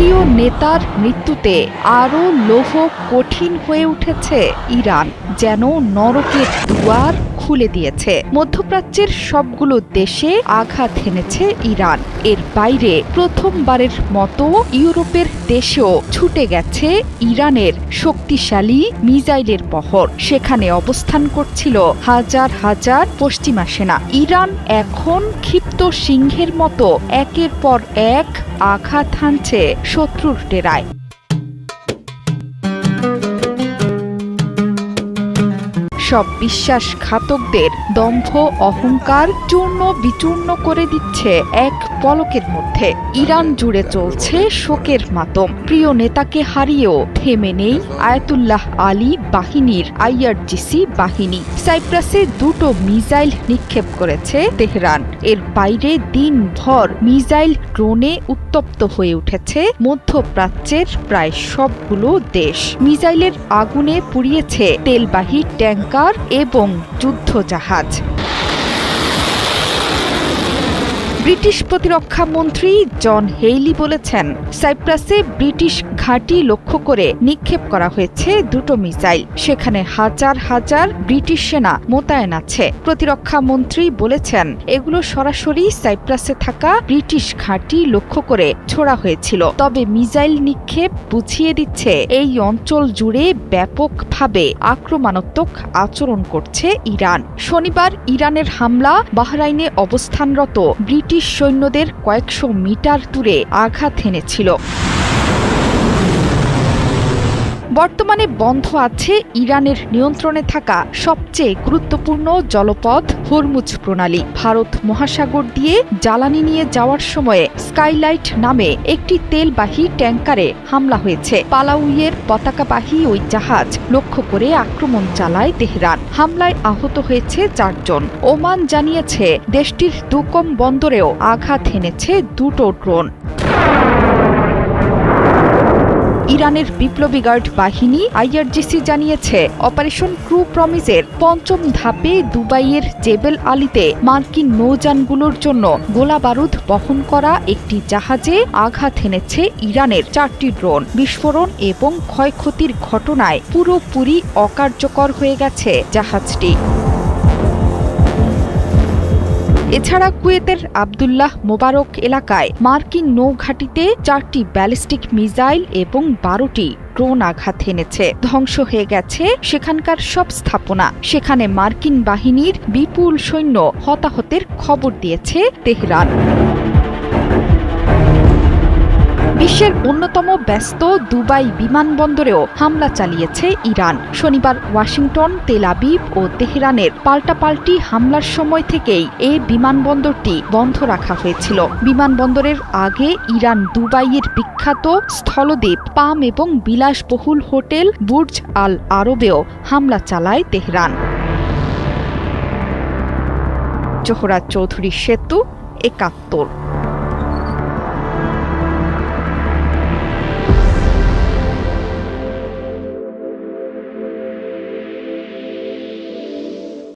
প্রিয় নেতার মৃত্যুতে আরও লৌহ কঠিন হয়ে উঠেছে ইরান, যেন নরকের দুয়ার খুলে দিয়েছে। মধ্যপ্রাচ্যের সবগুলো দেশে আঘাত হেনেছে ইরান। এর বাইরে প্রথমবারের মতো ইউরোপের দেশেও ছুটে গেছে ইরানের শক্তিশালী মিসাইলের বহর। সেখানে অবস্থান করছিল হাজার হাজার পশ্চিমা সেনা। ইরান এখন ক্ষিপ্ত সিংহের মতো একের পর এক আঘাত হানছে শত্রুর ডেরায়। সব বিশ্বাসঘাতকদের দম্ভ অহংকার চূর্ণ বিচূর্ণ করে দিচ্ছে এক পলকের মধ্যে। ইরান জুড়ে চলছে শোকের মাতম। প্রিয় নেতাকে হারিয়েও থেমে নেই আয়াতুল্লাহ আলী বাহিনীর আইআরজিসি বাহিনী। সাইপ্রাসে 2টো মিসাইল নিক্ষেপ করেছে তেহরান। এর বাইরে দিনভর মিসাইল ড্রোনে উত্তপ্ত হয়ে উঠেছে মধ্যপ্রাচ্যের প্রায় সবগুলো দেশ। মিসাইলের আগুনে পুড়িয়েছে তেলবাহী ট্যাঙ্কার এবং যুদ্ধজাহাজ। ব্রিটিশ প্রতিরক্ষা মন্ত্রী জন হেইলি বলেছেন, সাইপ্রাসে ব্রিটিশ ঘাঁটি লক্ষ্য করে নিক্ষেপ করা হয়েছে 2টো মিসাইল। সেখানে হাজার হাজার ব্রিটিশ সেনা মোতায়েন আছে। প্রতিরক্ষা মন্ত্রী বলেছেন, এগুলো সরাসরি সাইপ্রাসে থাকা ব্রিটিশ ঘাঁটি লক্ষ্য করে ছোড়া হয়েছিল। তবে মিসাইল নিক্ষেপ বুঝিয়ে দিচ্ছে এই অঞ্চল জুড়ে ব্যাপকভাবে আক্রমণাত্মক আচরণ করছে ইরান। শনিবার ইরানের হামলা বাহরাইনে অবস্থানরত ব্রিটিশ সৈন্যদের কয়েকশো মিটার দূরে আঘাত হেনেছিল। বর্তমানে বন্ধ আছে ইরানের নিয়ন্ত্রণে থাকা সবচেয়ে গুরুত্বপূর্ণ জলপথ হরমুজ প্রণালী। ভারত মহাসাগর দিয়ে জ্বালানি নিয়ে যাওয়ার সময়ে স্কাইলাইট নামে একটি তেলবাহী ট্যাঙ্কারে হামলা হয়েছে। পালাউইয়ের পতাকাবাহী ওই জাহাজ লক্ষ্য করে আক্রমণ চালায় তেহরান। হামলায় আহত হয়েছে 4 জন। ওমান জানিয়েছে দেশটির দুকম বন্দরেও আঘাত হেনেছে 2টো ড্রোন। ইরানের বিপ্লবী গার্ড বাহিনী আইআরজিসি জানিয়েছে, অপারেশন ক্রু প্রমিসের 5ম ধাপে দুবাইয়ের জেবেল আলীতে মার্কিন নৌযানগুলোর জন্য গোলাবারুদ বহন করা একটি জাহাজে আঘাত হেনেছে ইরানের 4টি ড্রোন। বিস্ফোরণ এবং ক্ষয়ক্ষতির ঘটনায় পুরোপুরি অকার্যকর হয়ে গেছে জাহাজটি। এছাড়া কুয়েতের আবদুল্লাহ মোবারক এলাকায় মার্কিন নৌঘাঁটিতে 4টি ব্যালিস্টিক মিসাইল এবং 12টি ড্রোন আঘাত হেনেছে। ধ্বংস হয়ে গেছে সেখানকার সব স্থাপনা। সেখানে মার্কিন বাহিনীর বিপুল সৈন্য হতাহতের খবর দিয়েছে তেহরান। বিশ্বের অন্যতম ব্যস্ত দুবাই বিমানবন্দরেও হামলা চালিয়েছে ইরান। শনিবার ওয়াশিংটন, তেল আবিব ও তেহরানের পাল্টাপাল্টি হামলার সময় থেকেই এই বিমানবন্দরটি বন্ধ রাখা হয়েছিল। বিমানবন্দরের আগে ইরান দুবাইয়ের বিখ্যাত স্থলদ্বীপ পাম এবং বিলাসবহুল হোটেল বুর্জ আল আরবেও হামলা চালায় তেহরান। জোহরা চৌধুরী সেতু, 71।